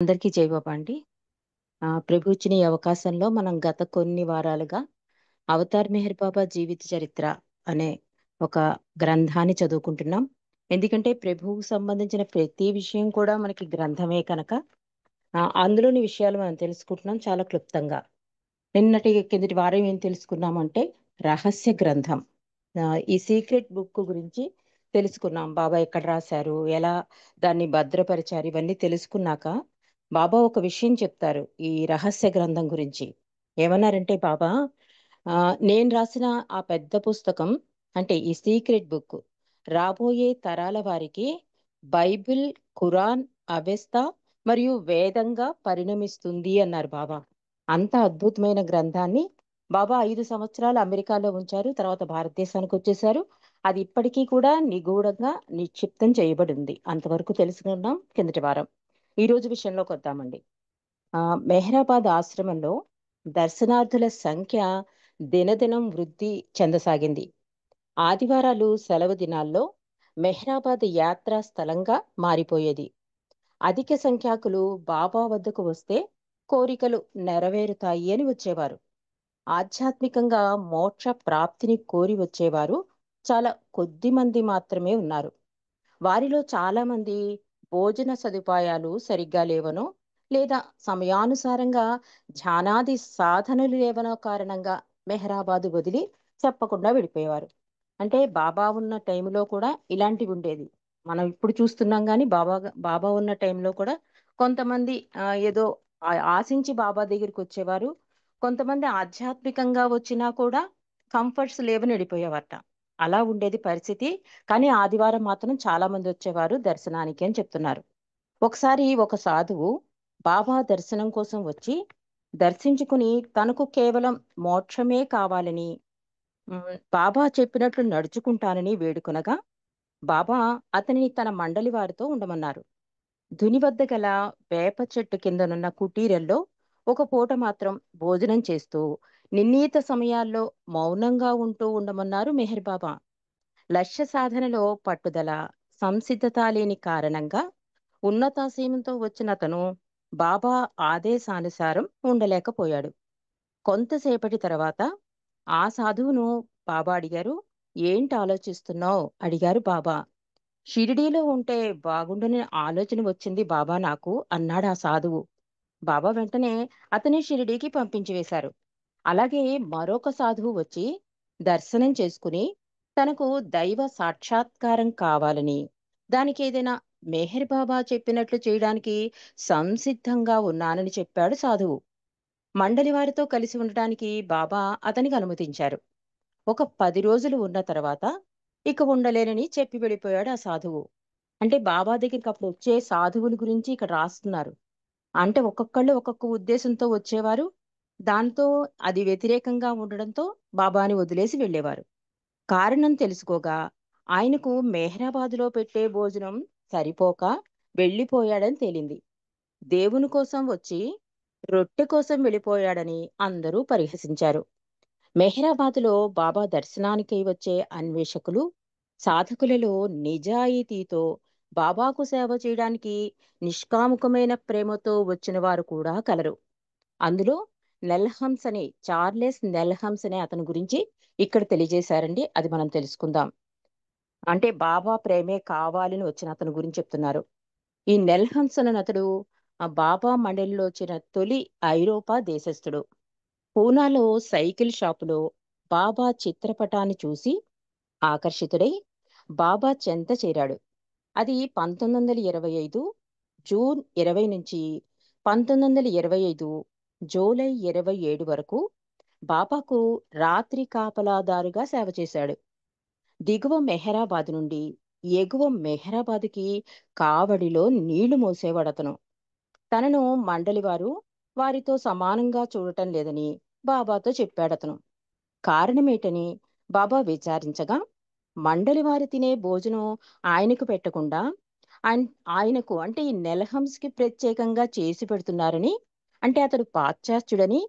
అందరికీ జై బాబా అండి. ప్రభు ఇచ్చిన ఈ అవకాశంలో మనం గత కొన్ని వారాలుగా అవతార్ మెహర్ బాబా జీవిత చరిత్ర అనే ఒక గ్రంథాన్ని చదువుకుంటున్నాం. ఎందుకంటే ప్రభువుకు సంబంధించిన ప్రతి విషయం కూడా మనకి గ్రంథమే కనుక అందులోని విషయాలు మనం తెలుసుకుంటున్నాం చాలా క్లుప్తంగా. కిందటి వారం ఏం తెలుసుకున్నామంటే రహస్య గ్రంథం. ఈ సీక్రెట్ బుక్ గురించి తెలుసుకున్నాం. బాబా ఎక్కడ రాశారు, ఎలా దాన్ని భద్రపరిచారు, ఇవన్నీ తెలుసుకున్నాక బాబా ఒక విషయం చెప్తారు ఈ రహస్య గ్రంథం గురించి. ఏమన్నారంటే బాబా, ఆ, నేను రాసిన ఆ పెద్ద పుస్తకం అంటే ఈ సీక్రెట్ బుక్ రాబోయే తరాల వారికి బైబిల్, ఖురాన్, అవెస్తా మరియు వేదంగా పరిణమిస్తుంది అన్నారు బాబా. అంత అద్భుతమైన గ్రంథాన్ని బాబా 5 సంవత్సరాలు అమెరికాలో ఉంచారు. తర్వాత భారతదేశానికి వచ్చేసారు. అది ఇప్పటికీ కూడా నిగూఢంగా నిక్షిప్తం చేయబడి ఉంది. అంతవరకు తెలుసుకున్నాం కిందటి వారం. ఈ రోజు విషయంలోకి వద్దామండి. ఆ మెహ్రాబాద్ ఆశ్రమంలో దర్శనార్థుల సంఖ్య దినదినం వృద్ధి చెందసాగింది. ఆదివారాలు సెలవు దినాల్లో మెహ్రాబాద్ యాత్రా స్థలంగా మారిపోయేది. అధిక సంఖ్యాకులు బాబా వద్దకు వస్తే కోరికలు నెరవేరుతాయి అని వచ్చేవారు. ఆధ్యాత్మికంగా మోక్ష ప్రాప్తిని కోరి వచ్చేవారు చాలా కొద్ది మంది మాత్రమే ఉన్నారు. వారిలో చాలా మంది భోజన సదుపాయాలు సరిగ్గా లేవనో, లేదా సమయానుసారంగా ధ్యానాది సాధనలు లేవనో కారణంగా మెహరాబాదు వదిలి చెప్పకుండా వెళ్ళిపోయేవారు. అంటే బాబా ఉన్న టైంలో కూడా ఇలాంటివి ఉండేది. మనం ఇప్పుడు చూస్తున్నాం కానీ బాబా ఉన్న టైంలో కూడా కొంతమంది ఏదో ఆశించి బాబా దగ్గరికి వచ్చేవారు. కొంతమంది ఆధ్యాత్మికంగా వచ్చినా కూడా కంఫర్ట్స్ లేవని వెళ్ళిపోయేవారట. అలా ఉండేది పరిస్థితి. కానీ ఆదివారం మాత్రం చాలా మంది వచ్చేవారు దర్శనానికి అని చెప్తున్నారు. ఒకసారి ఒక సాధువు బాబా దర్శనం కోసం వచ్చి దర్శించుకుని తనకు కేవలం మోక్షమే కావాలని, బాబా చెప్పినట్లు నడుచుకుంటానని వేడుకొనగా బాబా అతనిని తన మండలి వారితో ఉండమన్నారు. ధుని వద్ద గల వేప చెట్టు కిందనున్న కుటీరంలో ఒక పూట మాత్రం భోజనం చేస్తూ నిర్ణీత సమయాల్లో మౌనంగా ఉంటూ ఉండమన్నారు మెహర్ బాబా. లక్ష్య సాధనలో పట్టుదల, సంసిద్ధత లేని కారణంగా ఉన్నతాశయంతో వచ్చిన అతను బాబా ఆదేశానుసారం ఉండలేకపోయాడు. కొంతసేపటి తర్వాత ఆ సాధువును బాబా అడిగారు. ఏంటి ఆలోచిస్తున్నావు అడిగారు బాబా. షిరిడీలో ఉంటే బాగుండని ఆలోచన వచ్చింది బాబా నాకు అన్నాడు ఆ సాధువు. బాబా వెంటనే అతని షిరిడీకి పంపించి వేశారు. అలాగే మరొక సాధువు వచ్చి దర్శనం చేసుకుని తనకు దైవ సాక్షాత్కారం కావాలని, దానికి ఏదైనా మెహర్ బాబా చెప్పినట్లు చేయడానికి సంసిద్ధంగా ఉన్నానని చెప్పాడు సాధువు. మండలి వారితో కలిసి ఉండటానికి బాబా అతనికి అనుమతించారు. ఒక 10 రోజులు ఉన్న తర్వాత ఇక ఉండలేనని చెప్పి వెళ్ళిపోయాడు ఆ సాధువు. అంటే బాబా దగ్గరికి అప్పుడు వచ్చే సాధువుల గురించి ఇక్కడ రాస్తున్నారు. అంటే ఒక్కొక్కళ్ళు ఒక్కొక్క ఉద్దేశంతో వచ్చేవారు. దాంతో అది వ్యతిరేకంగా ఉండడంతో బాబాని వదిలేసి వెళ్ళేవారు. కారణం తెలుసుకోగా ఆయనకు మెహ్రాబాదులో పెట్టే భోజనం సరిపోక వెళ్ళిపోయాడని తేలింది. దేవుని కోసం వచ్చి రొట్టె కోసం వెళ్ళిపోయాడని అందరూ పరిహసించారు. మెహ్రాబాదులో బాబా దర్శనానికి వచ్చే అన్వేషకులు, సాధకులలో నిజాయితీతో బాబాకు సేవ చేయడానికి నిష్కాముకమైన ప్రేమతో వచ్చిన వారు కూడా కలరు. అందులో చార్లెస్ నెల్హమ్స్ అనే అతని గురించి ఇక్కడ తెలియజేశారండి. అది మనం తెలుసుకుందాం. అంటే బాబా ప్రేమే కావాలని వచ్చిన అతని గురించి చెప్తున్నారు. ఈ నెల్హమ్స్ అనే అతడు ఆ బాబా మండలిలో వచ్చిన తొలి ఐరోపా దేశస్థుడు. పూనాలో సైకిల్ షాపులో బాబా చిత్రపటాన్ని చూసి ఆకర్షితుడై బాబా చెంత చేరాడు. అది 1925 జూన్ 20 నుంచి 1925 జూలై 27 వరకు బాబాకు రాత్రి కాపలాదారుగా సేవ చేశాడు. దిగువ మెహరాబాద్ నుండి ఎగువ మెహరాబాద్కి కావడిలో నీళ్లు మోసేవాడతను. తనను మండలివారు వారితో సమానంగా చూడటం లేదని బాబాతో చెప్పాడతను. కారణమేటని బాబా విచారించగా మండలి వారు తినే భోజనం ఆయనకు పెట్టకుండా ఆన్- ఆయనకు అంటే ఈ నెలహంస్కి ప్రత్యేకంగా చేసి పెడుతున్నారని, అంటే అతడు పాశ్చాత్యుడని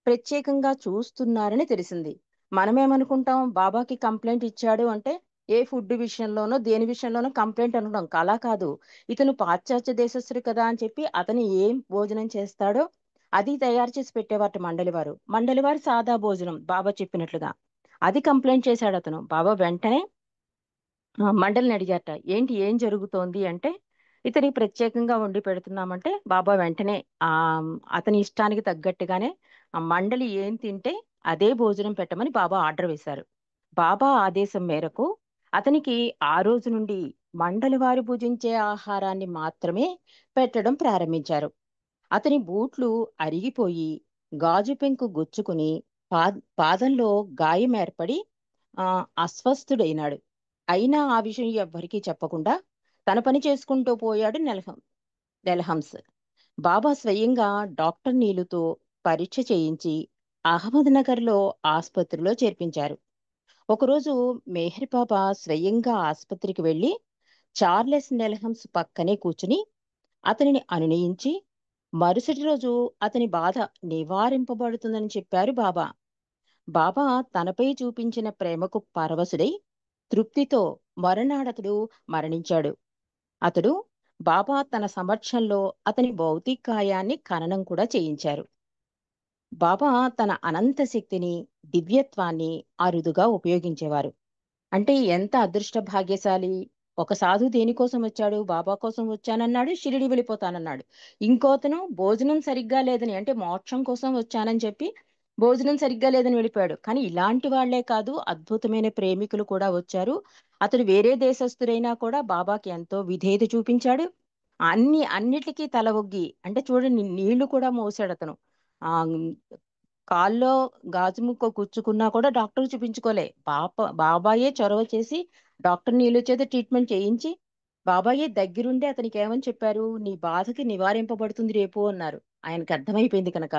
ప్రత్యేకంగా చూస్తున్నారని తెలిసింది. మనమేమనుకుంటాం, బాబాకి కంప్లైంట్ ఇచ్చాడు అంటే ఏ ఫుడ్ విషయంలోనో, దేని విషయంలోనో కంప్లెయింట్ అనడం. అలా కాదు. ఇతను పాశ్చాత్య దేశస్థుడు కదా అని చెప్పి అతను ఏం భోజనం చేస్తాడో అది తయారు చేసి పెట్టేవారట మండలివారు. మండలివారు సాదా భోజనం బాబా చెప్పినట్లుగా. అది కంప్లెయింట్ చేశాడతను. బాబా వెంటనే మండలిని అడిగారట. "ఏంటి ఏం జరుగుతోంది?" అంటే, "ఇతనికి ప్రత్యేకంగా వండి పెడుతున్నామంటే" బాబా వెంటనే అతని ఇష్టానికి తగ్గట్టుగానే ఆ మండలి ఏం తింటే అదే భోజనం పెట్టమని బాబా ఆర్డర్ వేశారు. బాబా ఆదేశం మేరకు అతనికి ఆ రోజు నుండి మండలి వారు భుజించే ఆహారాన్ని మాత్రమే పెట్టడం ప్రారంభించారు. అతని బూట్లు అరిగిపోయి, గాజు పెంకు గుచ్చుకుని, పాదంలో గాయం ఏర్పడి అస్వస్థుడైనాడు. అయినా ఆ విషయం ఎవ్వరికీ చెప్పకుండా తన పని చేసుకుంటూ పోయాడు నెలహంస్. బాబా స్వయంగా డాక్టర్ నీలుతో పరీక్ష చేయించి అహ్మద్‌నగర్‌లో ఆస్పత్రిలో చేర్పించారు. ఒకరోజు మెహర్ బాబా స్వయంగా ఆస్పత్రికి వెళ్లి చార్లెస్ నెల్హమ్స్ పక్కనే కూర్చుని అతనిని అనునయించి మరుసటి రోజు అతని బాధ నివారింపబడుతుందని చెప్పారు బాబా. బాబా తనపై చూపించిన ప్రేమకు పరవశుడై తృప్తితో మరునాడతడు మరణించాడు. అతడు బాబా తన సమక్షంలో అతని భౌతిక కాయాన్ని ఖననం కూడా చేయించారు. బాబా తన అనంత శక్తిని, దివ్యత్వాన్ని అరుదుగా ఉపయోగించేవారు. అంటే ఎంత అదృష్ట భాగ్యశాలి. ఒక సాధువు దేనికోసం వచ్చాడు? బాబా కోసం వచ్చానన్నాడు. షిరిడీ వెళ్ళిపోతానన్నాడు. ఇంకోతను భోజనం సరిగ్గా లేదని అంటే మోక్షం కోసం వచ్చానని చెప్పి భోజనం సరిగ్గా లేదని వెళ్ళిపోయాడు. కానీ ఇలాంటి వాళ్ళే కాదు అద్భుతమైన ప్రేమికులు కూడా వచ్చారు. అతడు వేరే దేశస్థుడైనా కూడా బాబాకి ఎంతో విధేయత చూపించాడు. అన్నిటికీ తల ఒగ్గి అంటే చూడండి నీళ్లు కూడా మోసాడతను. ఆహ్, కాల్లో గాజు ముక్క గుచ్చుకున్నా కూడా డాక్టర్‌కి చూపించుకోలే. బాబాయే చొరవ చేసి డాక్టర్ నీలు చేత ట్రీట్మెంట్ చేయించి, బాబాయే దగ్గరుండి అతనికేమని చెప్పారు, "నీ బాధకి నివారింపబడుతుంది రేపు" అన్నారు. ఆయనకి అర్థమైపోయింది కనుక.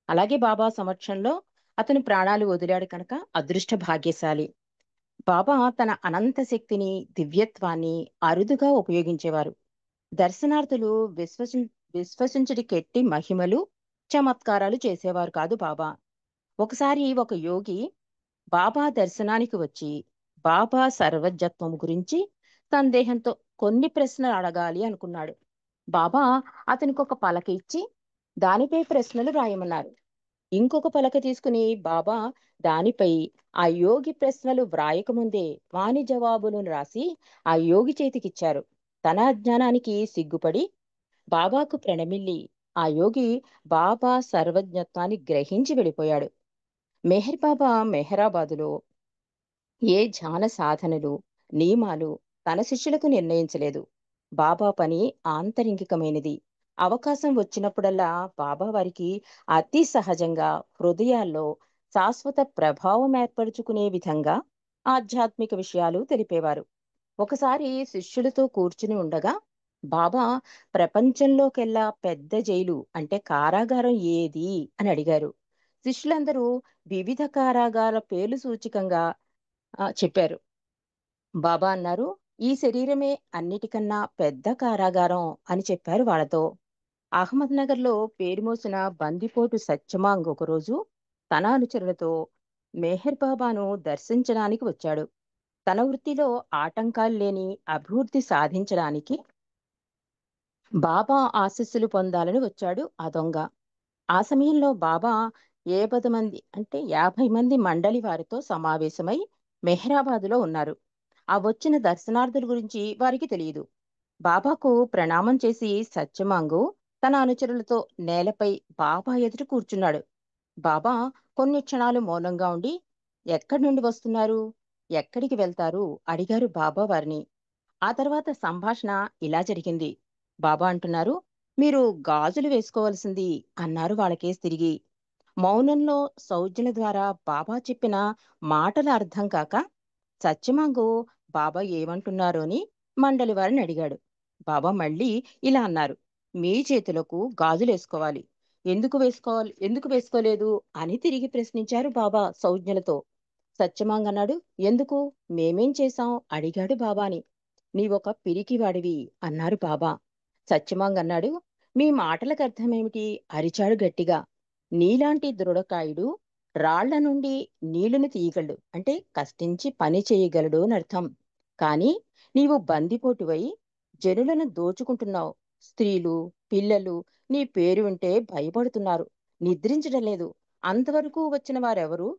అలాగే బాబా సమక్షంలో అతను ప్రాణాలు వదిలాడు కనుక అదృష్ట భాగ్యశాలి. బాబా తన అనంత శక్తిని, దివ్యత్వాన్ని అరుదుగా ఉపయోగించేవారు. దర్శనార్థులు విశ్వసించుడి కెట్టి మహిమలు, చమత్కారాలు చేసేవారు కాదు బాబా. ఒకసారి ఒక యోగి బాబా దర్శనానికి వచ్చి బాబా సర్వజ్ఞత్వం గురించి సందేహంతో కొన్ని ప్రశ్నలు అడగాలి అనుకున్నాడు. బాబా అతనికి ఒక పలక ఇచ్చి దానిపై ప్రశ్నలు రాయమన్నారు. ఇంకొక పలక తీసుకుని బాబా దానిపై ఆ యోగి ప్రశ్నలు వ్రాయకముందే వాని జవాబులను రాసి ఆ యోగి చేతికిచ్చారు. తన అజ్ఞానానికి సిగ్గుపడి బాబాకు ప్రణమిల్లి ఆ యోగి బాబా సర్వజ్ఞత్వాన్ని గ్రహించి వెళ్ళిపోయాడు. మెహర్ బాబా మెహరాబాదులో ఏ ధ్యాన సాధనలు, నియమాలు తన శిష్యులకు నిర్ణయించలేదు. బాబా పని ఆంతరింగికమైనది. అవకాశం వచ్చినప్పుడల్లా బాబా వారికి అతి సహజంగా హృదయాల్లో శాశ్వత ప్రభావం ఏర్పరచుకునే విధంగా ఆధ్యాత్మిక విషయాలు తెలిపేవారు. ఒకసారి శిష్యులతో కూర్చుని ఉండగా బాబా ప్రపంచంలోకెల్లా పెద్ద జైలు అంటే కారాగారం ఏది అని అడిగారు. శిష్యులందరూ వివిధ కారాగార పేర్లు సూచికంగా చెప్పారు. బాబా అన్నారు, "ఈ శరీరమే అన్నిటికన్నా పెద్ద కారాగారం" అని చెప్పారు వాళ్ళతో. అహ్మద్‌నగర్‌లో పేరు మోసిన బందిపోటు సత్యమాంగ్ ఒకరోజు తన అనుచరులతో మెహర్ బాబాను దర్శించడానికి వచ్చాడు. తన వృత్తిలో ఆటంకాలు లేని అభివృద్ధి సాధించడానికి బాబా ఆశీస్సులు పొందాలని వచ్చాడు ఆ దొంగ. ఆ సమయంలో బాబా 50 మంది అంటే 50 మంది మండలి వారితో సమావేశమై మెహ్రాబాదులో ఉన్నారు. ఆ వచ్చిన దర్శనార్థుల గురించి వారికి తెలియదు. బాబాకు ప్రణామం చేసి సత్యమాంగు తన అనుచరులతో నేలపై బాబా ఎదుట కూర్చున్నాడు. బాబా కొన్ని క్షణాలు మౌనంగా ఉండి, "ఎక్కడి నుండి వస్తున్నారు? ఎక్కడికి వెళ్తారు?" అడిగారు బాబా వారిని. ఆ తర్వాత సంభాషణ ఇలా జరిగింది. బాబా అంటున్నారు, "మీరు గాజులు వేసుకోవలసింది" అన్నారు వాళ్ళకేసి తిరిగి. మౌనంలో సౌజ్ఞల ద్వారా బాబా చెప్పిన మాటల అర్థం కాక సత్యమాంగు బాబా ఏమంటున్నారో అని మండలి వారిని అడిగాడు. బాబా మళ్ళీ ఇలా అన్నారు, "మీ చేతులకు గాజులేసుకోవాలి. ఎందుకు వేసుకోలేదు అని తిరిగి ప్రశ్నించారు బాబా సౌజ్ఞలతో. సత్యమాంగ్ అన్నాడు, "ఎందుకు? మేమేం చేశాం?" అడిగాడు బాబాని. "నీవొక పిరికివాడివి" అన్నారు బాబా. సత్యమాంగ్ అన్నాడు, "మీ మాటలకు అర్థమేమిటి?" అరిచాడు గట్టిగా. "నీలాంటి దృఢకాయుడు రాళ్ల నుండి నీళ్లను తీయగలడు అంటే కష్టించి పని చేయగలడు అని అర్థం. కానీ నీవు బందిపోటువై జనులను దోచుకుంటున్నావు. స్త్రీలు, పిల్లలు నీ పేరు వింటే భయపడుతున్నారు, నిద్రించడం లేదు. అంతవరకు వచ్చిన వారెవరు?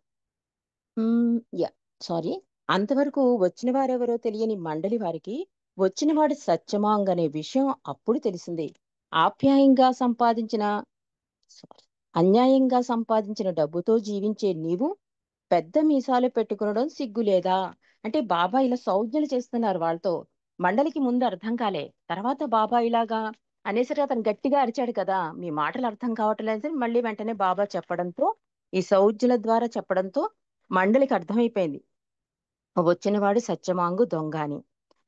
యాహ్! సారీ. అంతవరకు వచ్చిన వారెవరో తెలియని మండలి వారికి వచ్చినవాడు సత్యమాంగ్ అనే విషయం అప్పుడు తెలిసింది. ఆప్యాయంగా సంపాదించిన సారీ అన్యాయంగా సంపాదించిన డబ్బుతో జీవించే నీవు పెద్ద మీసాలు పెట్టుకునడం సిగ్గులేదా? అంటే బాబా ఇలా సౌజ్ఞలు చేస్తున్నారు వాళ్ళతో. మండలికి ముందు అర్థం కాలే. తర్వాత బాబా ఇలాగా అనేసరికి అతను గట్టిగా అరిచాడు కదా! మీ మాటలు అర్థం కావట్లేదని మళ్ళీ వెంటనే బాబా చెప్పడంతో, ఈ సౌజ్ఞల ద్వారా చెప్పడంతో మండలికి అర్థమైపోయింది. వచ్చినవాడు సత్యమాంగు దొంగ అని.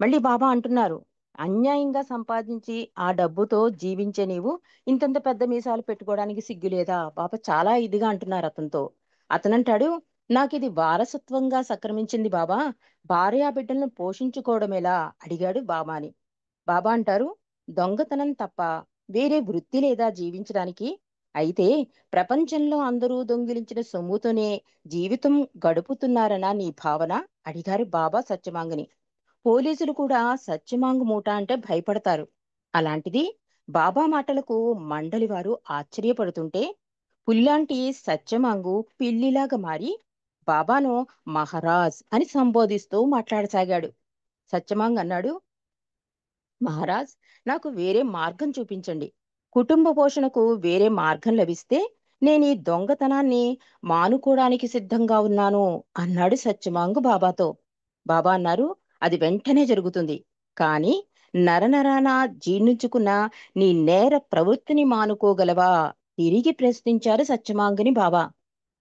మళ్ళీ బాబా అంటున్నారు, అన్యాయంగా సంపాదించి ఆ డబ్బుతో జీవించే నీవు ఇంతంత పెద్ద మీసాలు పెట్టుకోవడానికి సిగ్గులేదా? బాబా చాలా ఇదిగా అంటున్నారు అతనితో. అతనంటాడు, నాకిది వారసత్వంగా సక్రమించింది బాబా. భార్యా బిడ్డలను పోషించుకోవడం ఎలా? అడిగాడు బాబాని. బాబా అంటారు, దొంగతనం తప్ప వేరే వృత్తి లేదా జీవించడానికి? అయితే ప్రపంచంలో అందరూ దొంగిలించిన సొమ్ముతోనే జీవితం గడుపుతున్నారనా నీ భావన? అడిగారు బాబా సత్యమాంగుని. పోలీసులు కూడా సత్యమాంగు మూట అంటే భయపడతారు. అలాంటిది బాబా మాటలకు మండలి వారు ఆశ్చర్యపడుతుంటే, పుల్లాంటి సత్యమాంగు పిల్లిలాగా మారి బాబాను మహారాజ్ అని సంబోధిస్తూ మాట్లాడసాగాడు. సత్యమాంగ్ అన్నాడు, మహారాజ్, నాకు వేరే మార్గం చూపించండి. కుటుంబ పోషణకు వేరే మార్గం లభిస్తే నేను ఈ దొంగతనాన్ని మానుకోవడానికి సిద్ధంగా ఉన్నాను అన్నాడు సత్యమాంగు బాబాతో. బాబా అన్నారు, అది వెంటనే జరుగుతుంది. కానీ నరనరాన జీర్ణించుకున్న నీ నేర ప్రవృత్తిని మానుకోగలవా? తిరిగి ప్రశ్నించారు సత్యమాంగుని బాబా.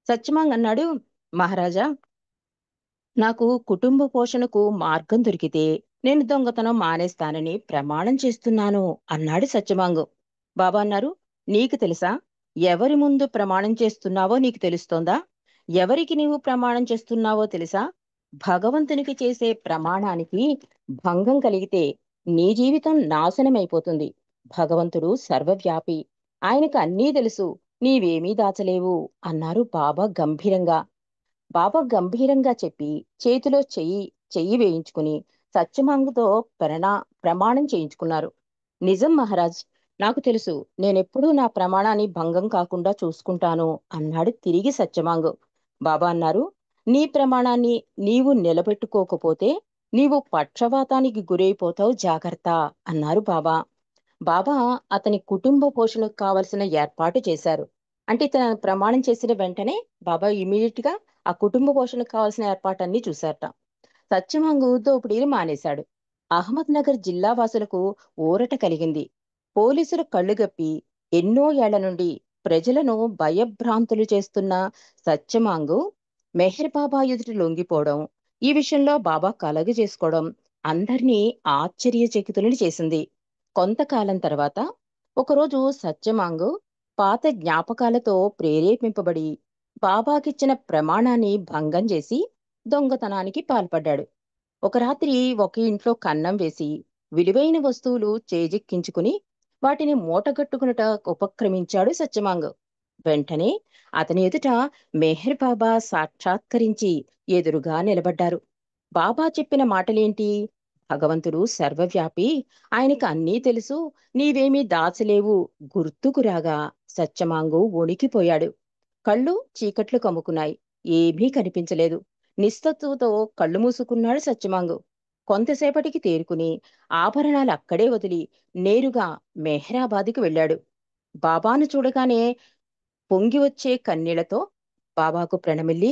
సత్యమాంగ్ అన్నాడు, మహారాజా, నాకు కుటుంబ పోషణకు మార్గం దొరికితే నేను దొంగతనం మానేస్తానని ప్రమాణం చేస్తున్నాను అన్నాడు సత్యమాంగు. బాబా అన్నారు, నీకు తెలుసా? ఎవరి ముందు ప్రమాణం చేస్తున్నావో నీకు తెలుస్తోందా? ఎవరికి నీవు ప్రమాణం చేస్తున్నావో తెలుసా? భగవంతునికి చేసే ప్రమాణానికి భంగం కలిగితే నీ జీవితం నాశనమైపోతుంది. భగవంతుడు సర్వవ్యాపి, ఆయనకు అన్నీ తెలుసు, నీవేమీ దాచలేవు అన్నారు బాబా గంభీరంగా. బాబా గంభీరంగా చెప్పి చేతిలో చెయ్యి వేయించుకుని సత్యమాంగుతో ప్రణా ప్రమాణం చేయించుకున్నారు. నిజం మహారాజ్, నాకు తెలుసు, నేనెప్పుడూ నా ప్రమాణాన్ని భంగం కాకుండా చూసుకుంటాను అన్నాడు తిరిగి సత్యమాంగు. బాబా అన్నారు, నీ ప్రమాణాన్ని నీవు నిలబెట్టుకోకపోతే నీవు పక్షవాతానికి గురైపోతావు, జాగ్రత్త అన్నారు బాబా. బాబా అతని కుటుంబ పోషణకు కావలసిన ఏర్పాటు చేశారు. అంటే తన ప్రమాణం చేసిన వెంటనే బాబా ఇమీడియట్ గా ఆ కుటుంబ పోషణకు కావాల్సిన ఏర్పాటన్నీ చూశారట. సత్యమంగు దోపిడీలు మానేశాడు. అహ్మద్ నగర్ జిల్లా వాసులకు ఊరట కలిగింది. పోలీసులు కళ్ళుగప్పి ఎన్నో ఏళ్ల నుండి ప్రజలను భయభ్రాంతులు చేస్తున్న సత్యమాంగు మెహర్ బాబా ఎదుట లొంగిపోవడం, ఈ విషయంలో బాబా కలగ చేసుకోవడం అందర్నీ ఆశ్చర్యచకితులను చేసింది. కొంతకాలం తర్వాత ఒకరోజు సత్యమాంగు పాత జ్ఞాపకాలతో ప్రేరేపింపబడి బాబాకిచ్చిన ప్రమాణాన్ని భంగం చేసి దొంగతనానికి పాల్పడ్డాడు. ఒక రాత్రి ఒక ఇంట్లో కన్నం వేసి విలువైన వస్తువులు చేజిక్కించుకుని వాటిని మూటగట్టుకునుట ఉపక్రమించాడు సత్యమాంగ్. వెంటనే అతని ఎదుట మెహర్ బాబా సాక్షాత్కరించి ఎదురుగా నిలబడ్డారు. బాబా చెప్పిన మాటలేంటి? భగవంతుడు సర్వవ్యాపి, ఆయనకు అన్నీ తెలుసు, నీవేమీ దాచలేవు గుర్తుకు రాగా సత్యమాంగు వణికిపోయాడు. కళ్ళు చీకట్లు కమ్ముకున్నాయి. ఏమీ కనిపించలేదు. నిస్తత్తువతో కళ్ళు మూసుకున్నాడు సత్యమాంగు. కొంతసేపటికి తేరుకుని ఆభరణాలు అక్కడే వదిలి నేరుగా మెహ్రాబాద్కి వెళ్ళాడు. బాబాను చూడగానే పొంగి వచ్చే కన్నీళ్లతో బాబాకు ప్రణమిల్లి,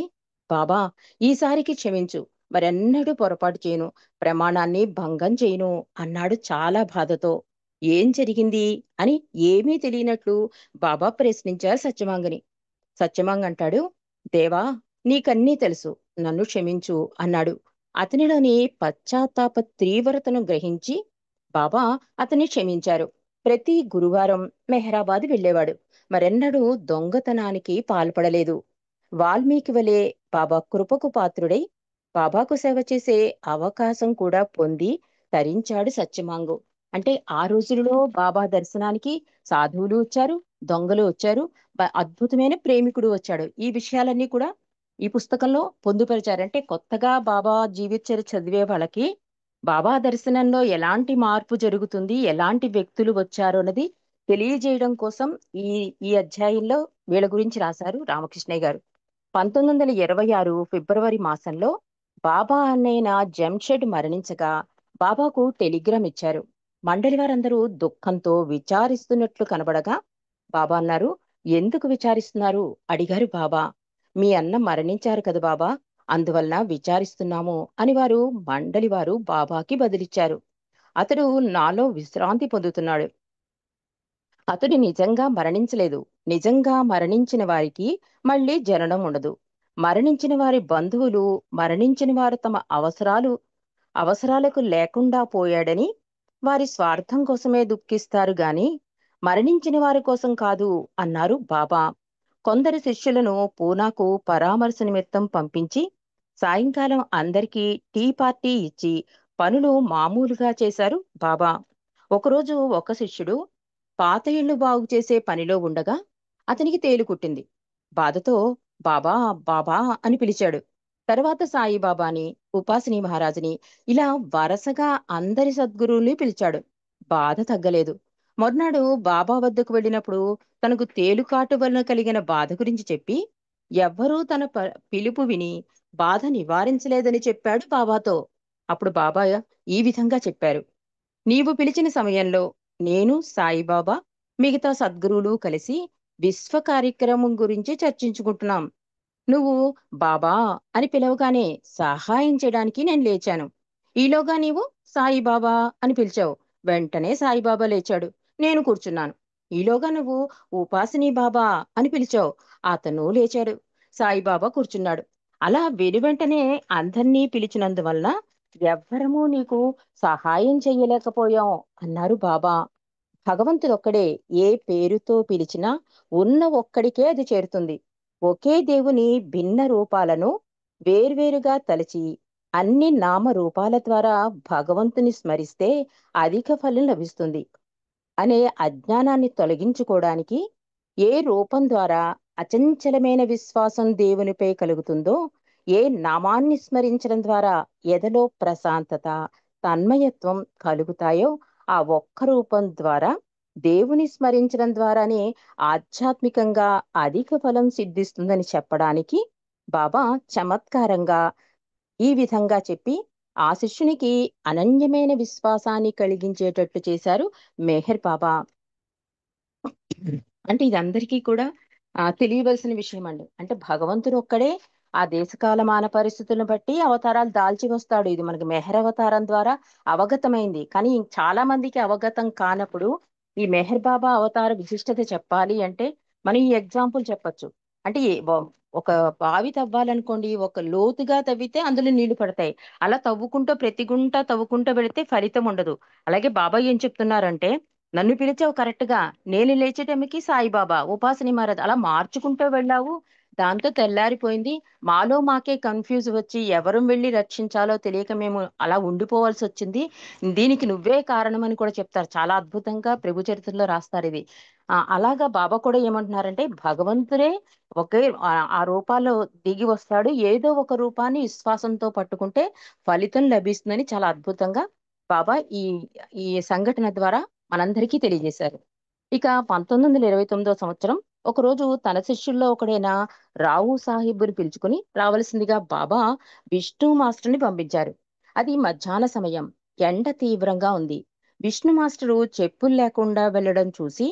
బాబా, ఈసారికి క్షమించు, మరెన్నడూ పొరపాటు చేయను, ప్రమాణాన్ని భంగం చేయను అన్నాడు చాలా బాధతో. ఏం జరిగింది అని ఏమీ తెలియనట్లు బాబా ప్రశ్నించారు సత్యమాంగని. సత్యమాంగ్ అంటాడు, దేవా, నీకన్నీ తెలుసు, నన్ను క్షమించు అన్నాడు. అతనిలోని పశ్చాత్తాప తీవ్రతను గ్రహించి బాబా అతన్ని క్షమించారు. ప్రతి గురువారం మెహరాబాద్ వెళ్ళేవాడు. మరెన్నడూ దొంగతనానికి పాల్పడలేదు. వాల్మీకి వలె బాబా కృపకు పాత్రుడై బాబాకు సేవ చేసే అవకాశం కూడా పొంది తరించాడు సత్యమాంగు. అంటే ఆ రోజులలో బాబా దర్శనానికి సాధువులు వచ్చారు, దొంగలు వచ్చారు, అద్భుతమైన ప్రేమికుడు వచ్చాడు. ఈ విషయాలన్నీ కూడా ఈ పుస్తకంలో పొందుపరిచారు. అంటే కొత్తగా బాబా జీవిత చరిత్ర చదివే వాళ్ళకి బాబా దర్శనంలో ఎలాంటి మార్పు జరుగుతుంది, ఎలాంటి వ్యక్తులు వచ్చారు అన్నది తెలియజేయడం కోసం ఈ ఈ అధ్యాయంలో వీళ్ళ గురించి రాశారు రామకృష్ణయ్య గారు. 1926 ఫిబ్రవరి మాసంలో బాబా అన్నయ్యన జంషెడ్ మరణించగా బాబాకు టెలిగ్రామ్ ఇచ్చారు. మండలి వారందరూ దుఃఖంతో విచారిస్తున్నట్లు కనబడగా బాబా అన్నారు, ఎందుకు విచారిస్తున్నారు అడిగారు బాబా. మీ అన్న మరణించారు కదా బాబా, అందువలన విచారిస్తున్నాము అని వారు మండలి వారు బాబాకి బదిలిచ్చారు. అతడు నాలో విశ్రాంతి పొందుతున్నాడు. అతడు నిజంగా మరణించలేదు. నిజంగా మరణించిన వారికి మళ్ళీ జననం ఉండదు. మరణించిన వారి బంధువులు మరణించిన వారు తమ అవసరాలకు లేకుండా పోయాడని వారి స్వార్థం కోసమే దుఃఖిస్తారు గాని మరణించిన వారి కోసం కాదు అన్నారు బాబా. కొందరు శిష్యులను పూనాకు పరామర్శ నిమిత్తం పంపించి సాయంకాలం అందరికీ టీ పార్టీ ఇచ్చి పనులు మామూలుగా చేశారు బాబా. ఒకరోజు ఒక శిష్యుడు పాత ఇళ్లు బాగు చేసే పనిలో ఉండగా అతనికి తేలు కుట్టింది. బాధతో బాబా బాబా అని పిలిచాడు. తర్వాత సాయిబాబాని, ఉపాసిని మహారాజుని, ఇలా వరసగా అందరి సద్గురువుల్ని పిలిచాడు. బాధ తగ్గలేదు. మొన్నాడు బాబా వద్దకు వెళ్ళినప్పుడు తనకు తేలుకాటు వలన కలిగిన బాధ గురించి చెప్పి ఎవ్వరూ తన పిలుపు విని బాధ నివారించలేదని చెప్పాడు బాబాతో. అప్పుడు బాబా ఈ విధంగా చెప్పారు, నీవు పిలిచిన సమయంలో నేను, సాయిబాబా, మిగతా సద్గురువులు కలిసి విశ్వ కార్యక్రమం గురించి చర్చించుకుంటున్నాం. నువ్వు బాబా అని పిలవగానే సహాయం చేయడానికి నేను లేచాను. ఈలోగా నీవు సాయిబాబా అని పిలిచావు. వెంటనే సాయిబాబా లేచాడు. నేను కూర్చున్నాను. ఈలోగా నువ్వు ఉపాసిని బాబా అని పిలిచావు. అతను లేచాడు. సాయిబాబా కూర్చున్నాడు. అలా వెనువెంటనే అందర్నీ పిలిచినందువలన ఎవ్వరమూ నీకు సహాయం చెయ్యలేకపోయాం అన్నారు బాబా. భగవంతుడొక్కడే. ఏ పేరుతో పిలిచినా ఉన్న ఒక్కడికే అది చేరుతుంది. ఒకే దేవుని భిన్న రూపాలను వేర్వేరుగా తలచి అన్ని నామ రూపాల ద్వారా భగవంతుని స్మరిస్తే అధిక ఫలం లభిస్తుంది అనే అజ్ఞానాన్ని తొలగించుకోవడానికి ఏ రూపం ద్వారా అచంచలమైన విశ్వాసం దేవునిపై కలుగుతుందో, ఏ నామాన్ని స్మరించడం ద్వారా ఎదలో ప్రశాంతత, తన్మయత్వం కలుగుతాయో ఆ ఒక్క రూపం ద్వారా, దేవుని స్మరించడం ద్వారానే ఆధ్యాత్మికంగా అధిక ఫలం సిద్ధిస్తుందని చెప్పడానికి బాబా చమత్కారంగా ఈ విధంగా చెప్పి ఆ శిష్యునికి అనన్యమైన విశ్వాసాన్ని కలిగించేటట్లు చేశారు మెహర్ బాబా. అంటే ఇది అందరికీ కూడా తెలియవలసిన విషయం అండి. అంటే భగవంతుడు ఒక్కడే ఆ దేశకాలమాన పరిస్థితులను బట్టి అవతారాలు దాల్చి వస్తాడు. ఇది మనకి మెహర్ అవతారం ద్వారా అవగతమైంది. కానీ చాలా మందికి అవగతం కానప్పుడు ఈ మెహర్ బాబా అవతార విశిష్టత చెప్పాలి అంటే మనం ఈ ఎగ్జాంపుల్ చెప్పొచ్చు. అంటే ఒక బావి తవ్వాలనుకోండి, ఒక లోతుగా తవ్వితే అందులో నీళ్లు పడతాయి. అలా తవ్వుకుంటూ ప్రతి గుంట తవ్వుకుంటూ వెళితే ఫలితం ఉండదు. అలాగే బాబా ఏం చెప్తున్నారంటే, నన్ను పిలిచావు కరెక్ట్ గా, నేను లేచేటమికి సాయిబాబా, ఉపాసని మహారాజ్ అలా మార్చుకుంటూ వెళ్ళావు. దాంతో తెల్లారిపోయింది. మాలో మాకే కన్ఫ్యూజ్ వచ్చి ఎవరం వెళ్ళి రక్షించాలో తెలియక మేము అలా ఉండిపోవాల్సి వచ్చింది. దీనికి నువ్వే కారణం అని కూడా చెప్తారు. చాలా అద్భుతంగా ప్రభు చరిత్రలో రాస్తారు ఇది. అలాగా బాబా కూడా ఏమంటున్నారంటే భగవంతుడే ఒకే ఆ రూపాల్లో దిగి వస్తాడు. ఏదో ఒక రూపాన్ని విశ్వాసంతో పట్టుకుంటే ఫలితం లభిస్తుందని చాలా అద్భుతంగా బాబా ఈ ఈ సంఘటన ద్వారా మనందరికీ తెలియజేశారు. ఇక 1929 సంవత్సరం ఒకరోజు తన శిష్యుల్లో ఒకడైన రావు సాహిబుని పిలుచుకుని రావలసిందిగా బాబా విష్ణు మాస్టర్ని పంపించారు. అది మధ్యాహ్న సమయం. ఎండ తీవ్రంగా ఉంది. విష్ణు మాస్టరు చెప్పులు లేకుండా వెళ్ళడం చూసి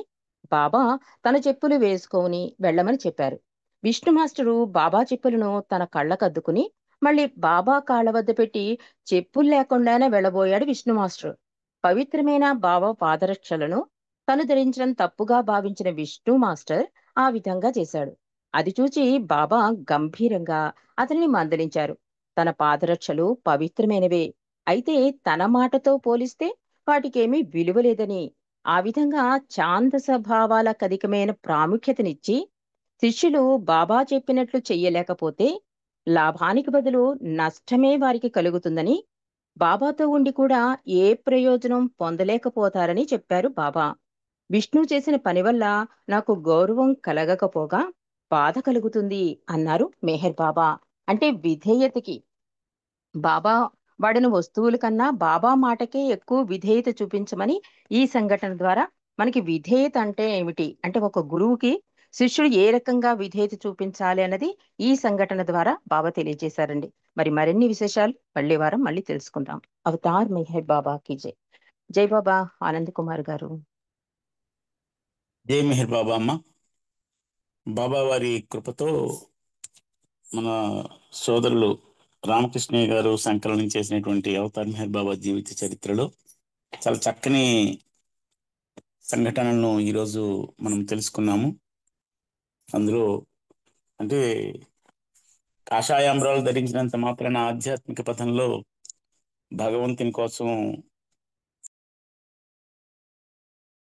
బాబా తన చెప్పులు వేసుకొని వెళ్ళమని చెప్పారు. విష్ణు మాస్టరు బాబా చెప్పులను తన కళ్ళకద్దుకుని మళ్ళీ బాబా కాళ్ళ వద్ద పెట్టి చెప్పులు లేకుండానే వెళ్ళబోయాడు విష్ణు మాస్టర్. పవిత్రమైన బాబా పాదరక్షలను తను ధరించడం తప్పుగా భావించిన విష్ణు మాస్టర్ ఆ విధంగా చేశాడు. అది చూచి బాబా గంభీరంగా అతనిని మందలించారు. తన పాదరక్షలు పవిత్రమైనవే, అయితే తన మాటతో పోలిస్తే వాటికేమీ విలువ లేదని, ఆ విధంగా ఛాందస భావాలకు అధికమైన ప్రాముఖ్యతనిచ్చి శిష్యులు బాబా చెప్పినట్లు చెయ్యలేకపోతే లాభానికి బదులు నష్టమే వారికి కలుగుతుందని, బాబాతో ఉండి కూడా ఏ ప్రయోజనం పొందలేకపోతారని చెప్పారు బాబా. విష్ణు చేసిన పని వల్ల నాకు గౌరవం కలగకపోగా బాధ కలుగుతుంది అన్నారు మెహర్ బాబా. అంటే విధేయతకి బాబా వాడిన వస్తువుల కన్నా బాబా మాటకే ఎక్కువ విధేయత చూపించమని ఈ సంఘటన ద్వారా మనకి విధేయత అంటే ఏమిటి, అంటే ఒక గురువుకి శిష్యుడు ఏ రకంగా విధేయత చూపించాలి అన్నది ఈ సంఘటన ద్వారా బాబా తెలియజేశారండి. మరి మరిన్ని విశేషాలు మళ్ళీ వారం మళ్ళీ తెలుసుకుందాం. అవతార్ మెహర్ బాబా కీ జై. జై బాబా. ఆనంద్ కుమార్ గారు. జై మెహర్ బాబా అమ్మ. బాబా వారి కృపతో మన సోదరులు రామకృష్ణయ్య గారు సంకలనం చేసినటువంటి అవతార్ మెహర్ బాబా జీవిత చరిత్రలో చాలా చక్కని సంఘటనలను ఈరోజు మనం తెలుసుకున్నాము. అందులో అంటే కాషాయాంబ్రాలు ధరించినంత మాత్రాన ఆధ్యాత్మిక పథంలో భగవంతుని కోసం